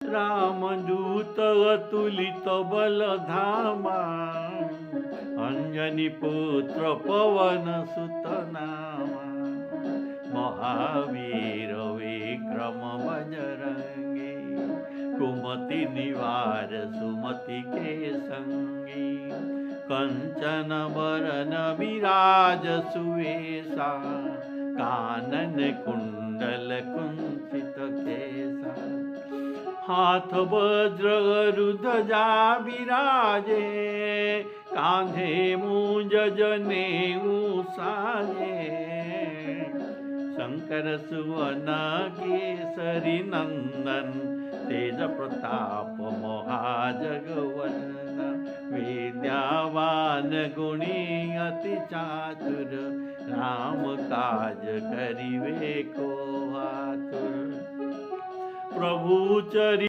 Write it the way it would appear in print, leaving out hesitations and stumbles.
रामदूत अतुलित बलधामा, अंजनी पुत्र पवन सुत नामा। महावीर विक्रम बजरंगी, कुमति निवार सुमति के संगी। कंचन बरन विराज सुवेशा, कानन कुंडल कुंचित केसा। हाथ वज्र ध्वजा विराजे, कांधे मूंज जनेऊ साजे। शंकर सुवन केसरी नंदन, तेज प्रताप महाजगवंदन। विद्यावान गुणी अति चातुर, राम काज करिवे को आतुर। प्रभु चरि